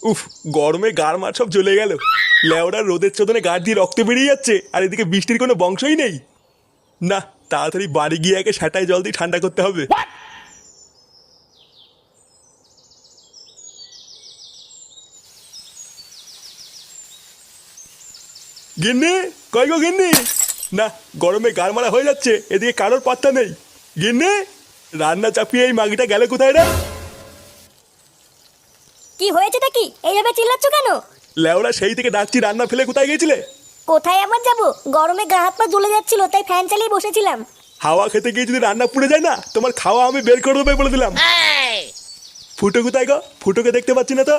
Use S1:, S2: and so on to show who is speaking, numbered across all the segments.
S1: উফ, গরমে গার মার সব জ্বলে গেল। লেওড়া রোদের চোদনে গাড় দিয়ে রক্ত বেরিয়ে যাচ্ছে, আর এদিকে বৃষ্টির কোনো বংশই নেই। না, তাড়াতাড়ি বাড়ি গিয়ে একে সেটাই জল দিয়ে ঠান্ডা করতে হবে। গিন্নি, কই গো গিন্নি? না, গরমে গার মারা হয়ে যাচ্ছে, এদিকে কারোর পাত্তা নেই। গিন্নি, রান্না চাপিয়ে এই মাগিটা গেলে কোথায় রে?
S2: কি হয়েছেটা কি? এইভাবে চিল্লাচ্ছ কেন?
S1: লেওড়া সেই থেকে ডাকছি, রান্না ফেলে কোথায় গেছিলে?
S2: কোথায় আবার যাবো? গরমে গা হাত পা জ্বলে যাচ্ছিল, তাই ফ্যান চালিয়ে বসেছিলাম।
S1: হাওয়া খেতে গিয়ে যদি রান্না পুড়ে যায় না, তোমার খাওয়া আমি বের করে দেবো বলে দিলাম। ফুটো কোথায় গো? ফুটোকে দেখতে পাচ্ছি না তো।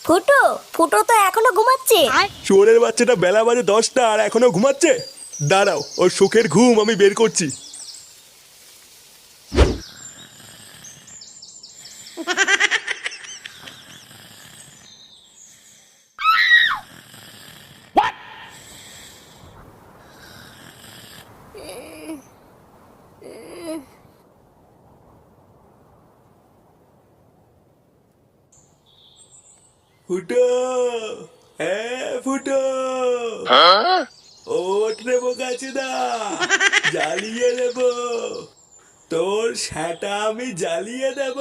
S2: ফুটো? ফুটো তো এখনো ঘুমাচ্ছে।
S1: চোরের বাচ্চাটা বেলা বাজে 10টা আর এখনো ঘুমাচ্ছে। দাঁড়াও, ওর সুখের ঘুম আমি বের করছি। ফুটো, হ্যাঁ ফুটো, ওঠ রে বোকাচোদা, জ্বালিয়ে দেব তোর সেটা, আমি জ্বালিয়ে দেব।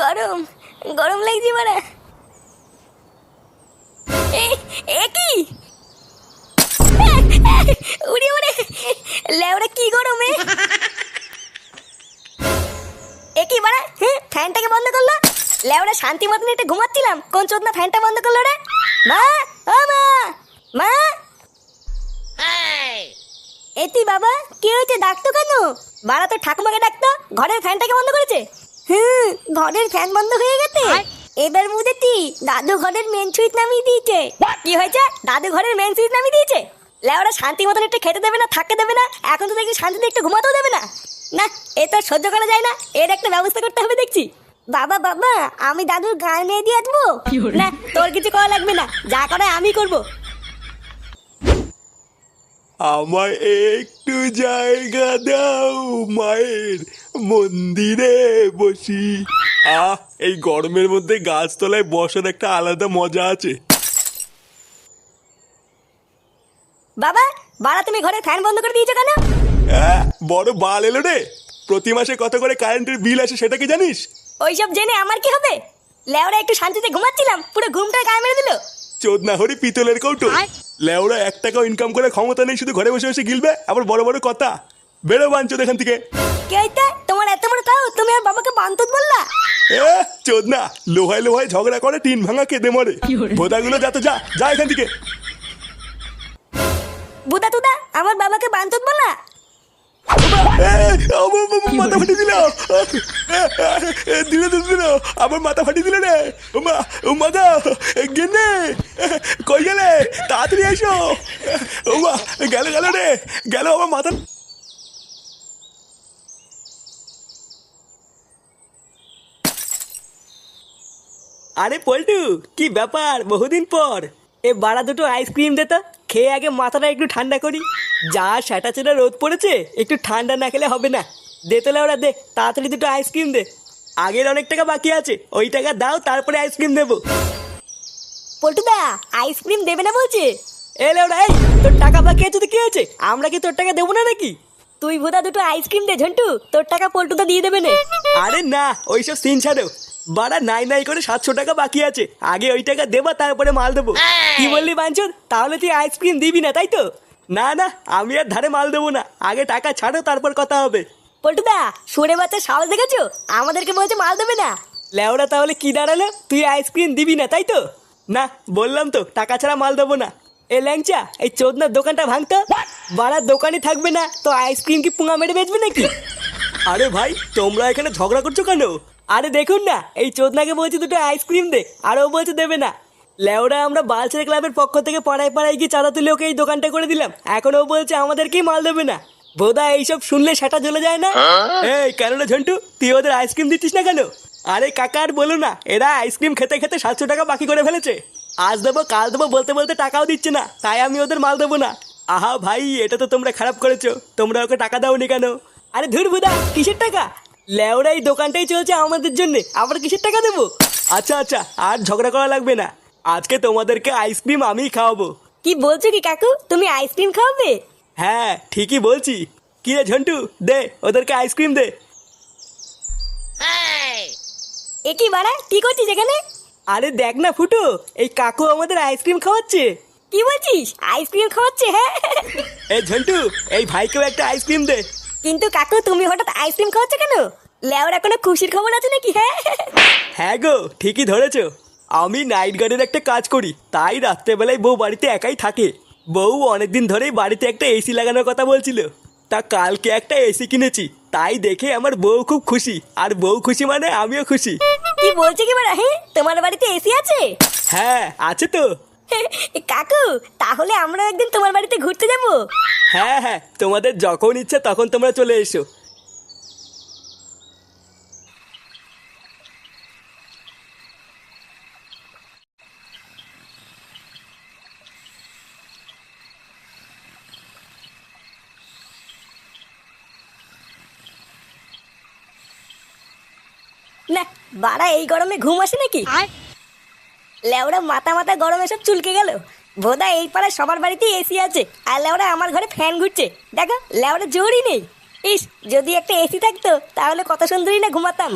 S2: গরম গরম লাগছে বাড়া। এ কি? উড়ি উড়ে লেওড়া, কি গরমে! এ কি বাড়া? ফ্যানটাকে বন্ধ করলো? লেওড়া শান্তি মতন একটু ঘুমাচ্ছিলাম, কোন চোদনা ফ্যানটা বন্ধ করলো রে? মা, ও মা, মা! এতি বাবা, কি হয়েছে? ডাকতো কেন? বাড়া তো ঠাকুমাকে ডাকতো, ঘরের ফ্যানটাকে বন্ধ করেছে। ঘরের ফ্যান বন্ধ হয়ে গেছে। এবার বুঝেছি, দাদু ঘরের মেন সুইচ নামিয়ে দিয়েছে। কি হয়েছে? দাদু ঘরের মেন সুইচ নামিয়ে দিয়েছে? লেওরা শান্তি মতন একটু খেতে দেবে না, থাকতে দেবে না, এখন তো দেখি শান্তিতে একটু ঘুমাতেও দেবে না। না, এ তো সহ্য করা যায় না, এর একটা ব্যবস্থা করতে হবে দেখছি। বাবা বাবা, আমি দাদুর গায়ে নিয়ে দিয়ে আসবো। না, তোর কিছু করা লাগবে না, যা করে আমি করবো।
S1: আমায় একটু জায়গা দাও, মায়ের মন্দিরে বসি। এই গরমের মধ্যে গাছতলায় বসার একটা আলাদা মজা আছে।
S2: বাবা, বাড়া তুমি ঘরে ফ্যান বন্ধ করে দিয়েছো কেন?
S1: বড় বাল এলো রে। প্রতি মাসে কত করে কারেন্টের বিল আসে সেটা কি জানিস?
S2: ওইসব জেনে আমার কি হবে? লেওরা একটু শান্তিতে ঘুমাচ্ছিলাম, পুরো ঘুমটা গায়ে মেরে দিল।
S1: চোদনা হরি পিতলের কৌটো। লেওরা 1 টাকাও ইনকাম করে ক্ষমতা নেই, শুধু ঘরে বসে বসে গিলবে, আবার বড় বড় কথা। বেরো বাঞ্চোদ এখান থেকে।
S2: কে হইতে? তোমার এত বড় তাও, তুমি আর বাবাকে বান্তুত বললা?
S1: চোদনা, লোহায় লোহায় ঝগড়া করে টিন ভাঙা কেঁদে মরে। ভোদাগুলো যা তো, যা যা এখান থেকে।
S2: বুদা তুদা, আমার বাবাকে বান্তুত বললা?
S1: মাথা ফাটিয়ে দিল, দিল দিল, আমার মাথা ফাটিয়ে দিল রে। মাথা গেনে, কই গেলে? তাড়াতাড়ি এসো। গেল গেল রে, গেল আমার মাথা।
S3: আরে পল্টু, কি ব্যাপার? বহুদিন পর। এ বাড়া দুটো আইসক্রিম দে তো, খেয়ে আগে মাথাটা একটু ঠান্ডা করি। যা সেটা চেটা রোদ পড়েছে, একটু ঠান্ডা না খেলে হবে না। দে তোলে ওরা, দে তাড়াতাড়ি দুটো আইসক্রিম দে। আগের অনেক টাকা বাকি আছে, ওই টাকা দাও, তারপরে আইসক্রিম দেবো।
S2: পল্টুদা, আইসক্রিম দেবে না বলছে?
S3: এলে ওরা, এই তোর টাকা বাকি আছে তো কি হয়েছে? আমরা কি তোর টাকা দেবো না নাকি?
S2: তুই বুদা দুটো আইসক্রিম দে ঝন্টু, তোর টাকা পল্টুদা দিয়ে দেবে না।
S3: আরে না, ওইসব সিন ছাড়ো। বাড়া নাই নাই করে 700 টাকা বাকি আছে, আগে ওই টাকা দেবা, তারপরে মাল দেবো। কি বললি বাঞ্চন? তাহলে তুই আইসক্রিম দিবি না তাই তো? না না, আমি আর ধারে মাল দেবো না, আগে টাকা ছাড়ো, তারপর কথা হবে।
S2: পল্টুদা, সরে বাচ্চা সাহস দেখেছো? আমাদেরকে বলছে মাল দেবে না।
S3: লেওড়া, তাহলে কি দাঁড়ালো? তুই আইসক্রিম দিবি না তাই তো? না, বললাম তো টাকা ছাড়া মাল দেবো না। এ ল্যাংচা, এই চোদনার দোকানটা ভাঙতো। বাড়ার দোকানই থাকবে না তো আইসক্রিম কি পুঙা মেরে বেচবে নাকি? আরে ভাই, তোমরা এখানে ঝগড়া করছো কেন? আরে দেখুন না, এই চোদনাকে বলছি দুটো আইসক্রিম দে, আর ও বলছে দেবে না। লেওড়া, আমরা বালছেড়ে ক্লাবের পক্ষ থেকে পাড়ায় পাড়ায় গিয়ে চাঁদা তুলে ওকে এই দোকানটা করে দিলাম, এখন ও বলছে আমাদেরকেই মাল দেবে না। বোধা এইসব শুনলে সেটা জ্বলে যায় না? এই কেন রে ঝন্টু, তুই ওদের আইসক্রিম দিচ্ছিস না কেন? আরে কাকা, আর বলো না, এরা আইসক্রিম খেতে খেতে 700 টাকা বাকি করে ফেলেছে। আজ দেবো কাল দেবো বলতে বলতে টাকাও দিচ্ছে না, তাই আমি ওদের মাল দেবো না। আহা ভাই, এটা তো তোমরা খারাপ করেছো, তোমরা ওকে টাকা দাওনি কেন? আরে ধুর বুদা, কিসের টাকা? লেওরা এই দোকানটাই চলছে আমাদের জন্য, আবার কিসের টাকা দেবো?
S1: আচ্ছা আচ্ছা, আর ঝগড়া করা লাগবে না। আজকে তোমাদেরকে আইসক্রিম আমিই খাওয়াবো।
S2: কি বলছো কি কাকু, তুমি আইসক্রিম খাওয়াবে?
S1: হ্যাঁ ঠিকই বলছি। কি রে ঝন্টু, দে ওদেরকে আইসক্রিম দে।
S2: এ কি বাড়া, কি করছিস এখানে?
S3: আরে দেখ না ফুটো, এই কাকু আমাদের আইসক্রিম খাওয়াচ্ছে।
S2: কি বলছিস, আইসক্রিম খাওয়াচ্ছে? হ্যাঁ
S1: এই ঝন্টু, এই ভাইকেও একটা আইসক্রিম দে।
S2: কিন্তু কাকু তুমি হঠাৎ আইসক্রিম খাওয়াচ্ছ কেন? লেওরা কোনো খুশির খবর আছে নাকি? হ্যাঁ
S1: হ্যাঁ গো, ঠিকই ধরেছো। আমি নাইট গার্ডের একটা কাজ করি, তাই রাত্রেবেলায় বউ বাড়িতে একাই থাকে। বউ অনেকদিন ধরেই বাড়িতে একটা এসি লাগানোর কথা বলছিল। তা কালকে একটা এসি কিনেছি, তাই দেখে আমার বউ খুব খুশি, আর বউ খুশি মানে আমিও খুশি।
S2: কি বলছো কি বাড়া, হ্যাঁ তোমার বাড়িতে এসি আছে?
S1: হ্যাঁ আছে তো।
S2: কাকু তাহলে আমরা একদিন তোমার বাড়িতে ঘুরতে যাব।
S1: হ্যাঁ হ্যাঁ, তোমাদের যখন ইচ্ছা তখন তোমরা চলে এসো।
S2: না বাড়া, এই গরমে ঘুম আসে নাকি? লেওরা মাথা মাথা গরমে সব চুলকে গেল। বোধা এই পাড়ায় সবার বাড়িতে এসি আছে, আর লেওরা আমার ঘরে ফ্যান ঘুরছে। দেখো লেওরা জোরই নেই। ইস, যদি একটা এসি থাকতো তাহলে কত সুন্দরই না ঘুমাতাম।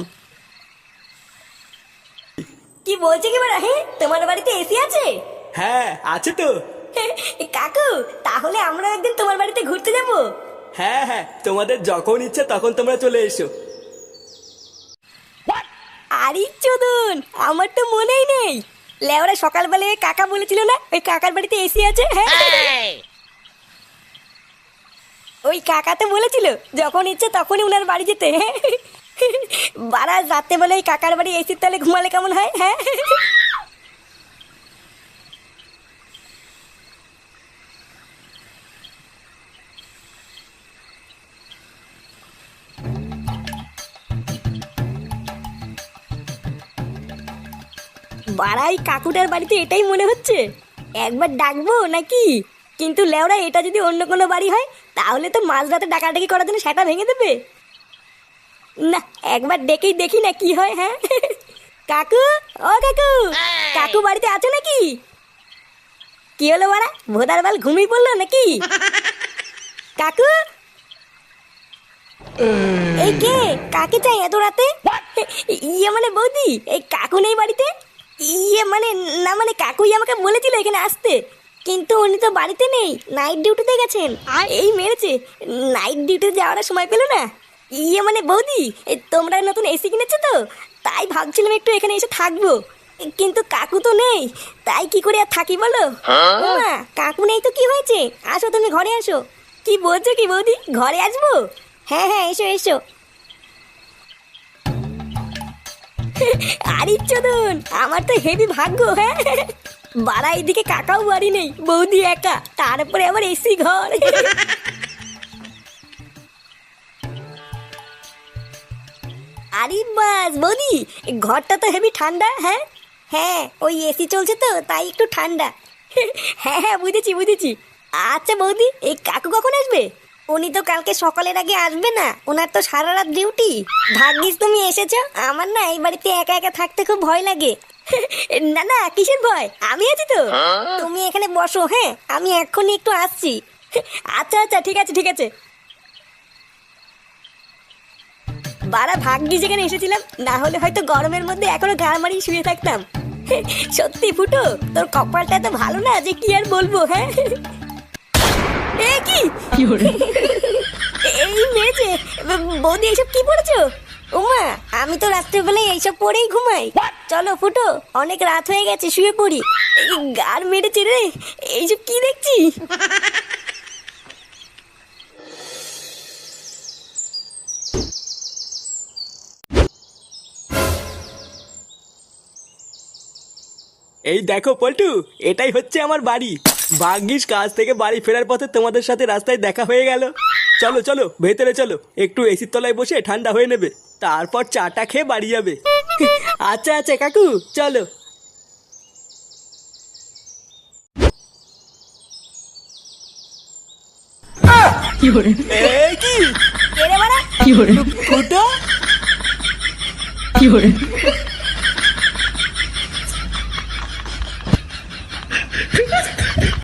S2: কি বলছে কি বাড়া, হ্যাঁ তোমার বাড়িতে এসি আছে?
S1: হ্যাঁ আছে তো।
S2: কাকু তাহলে আমরা একদিন তোমার বাড়িতে ঘুরতে যাব।
S1: হ্যাঁ হ্যাঁ, তোমাদের যখন ইচ্ছা তখন তোমরা চলে এসো।
S2: আরে চোদন, আমার তো মনেই নেই। লেওরা সকালবেলায় কাকা বলেছিল না ওই কাকার বাড়িতে এসি আছে? হ্যাঁ ওই কাকা তো বলেছিল যখন ইচ্ছে তখনই উনার বাড়ি যেতে। বারা রাত্রেবেলায় কাকার বাড়ি এসির তলে ঘুমালে কেমন হয়? হ্যাঁ বাড়াই কাকুটার বাড়িতে এটাই মনে হচ্ছে। একবার ডাকবো নাকি? কিন্তু লেওরা এটা যদি অন্য কোনো বাড়ি হয় তাহলে তো মাঝরাতে ডাকাডাকি করার জন্য সেটা ভেঙে দেবে। না, একবার ডেকেই দেখি না কি হয়। হ্যাঁ কাকু, ও কাকু, কাকু বাড়িতে আছো নাকি? কি হলো বাড়া, ভোদার বাল ঘুমিয়ে পড়লো নাকি? কাকু, এই কে, কাকে চাই এত রাতে? ইয়ে মানে বৌদি, এই কাকু নেই বাড়িতে? ইয়ে মানে না, মানে কাকুই আমাকে বলেছিল এখানে আসতে, কিন্তু উনি তো বাড়িতে নেই, নাইট ডিউটিতে গেছেন। এই মেরেছে, নাইট ডিউটিতে যাওয়ার সময় পেলো না। ইয়ে মানে বৌদি, তোমরা নতুন এসি কিনেছো তো, তাই ভাবছিলাম একটু এখানে এসে থাকবো, কিন্তু কাকু তো নেই, তাই কি করে আর থাকি বলো? মা কাকু নেই তো কি হয়েছে, আসো তুমি ঘরে আসো। কি বলছো কি বৌদি, ঘরে আসবো? হ্যাঁ হ্যাঁ এসো এসো। আরে চোদন, আমার তো হেভি ভাগ্য। হ্যাঁ বাড়া, এইদিকে কাকাও বাড়ি নেই, বৌদি একা, তারপরে আবার এসি ঘর। আরে বাস বৌদি, ঘরটা তো হেভি ঠান্ডা। হ্যাঁ হ্যাঁ, ওই এসি চলছে তো তাই একটু ঠান্ডা। হ্যাঁ হ্যাঁ বুঝেছি বুঝেছি। আচ্ছা বৌদি, এই কাকু কখন আসবে? উনি তো কালকে সকালের আগে আসবে না, ওনার তো সারা রাত ডিউটি। ভাগ্যিস তুমি এসেছো, আমার না এই বাড়িতে একা একা থাকতে খুব ভয় লাগে। না না, কিসের ভয়, আমি আছি তো। তুমি এখানে বসো, হ্যাঁ আমি এক্ষুনি একটু আসছি। আচ্ছা আচ্ছা ঠিক আছে ঠিক আছে। বাড়া ভাগ্যি যেখানে এসেছিলাম, না হলে হয়তো গরমের মধ্যে এখনো গাড় মারিয়ে শুয়ে থাকতাম। সত্যি ফুটো, তোর কপালটা এত ভালো না যে কি আর বলবো। হ্যাঁ এ কি এই মেয়েছে, বৌদি এইসব কি পড়েছো? ওমা, আমি তো রাত্রেবেলায় এইসব পরেই ঘুমাই। চলো ফুটো, অনেক রাত হয়ে গেছে, শুয়ে পড়ি। গার মেরেছে রে, এইসব কি দেখছি?
S1: এই দেখো পল্টু, এটাই হচ্ছে আমার বাড়ি। ভাগ্যিস কাজ থেকে বাড়ি ফেরার পথে তোমাদের সাথে রাস্তায় দেখা হয়ে গেল। চলো চলো ভেতরে চলো, একটু এসির তলায় বসে ঠান্ডা হয়ে নেবে, তারপর চাটা খেয়ে বাড়ি যাবে।
S3: আচ্ছা আচ্ছা কাকু, চলো।
S1: এই কি
S2: কে রে বাড়া?
S3: ফুটো,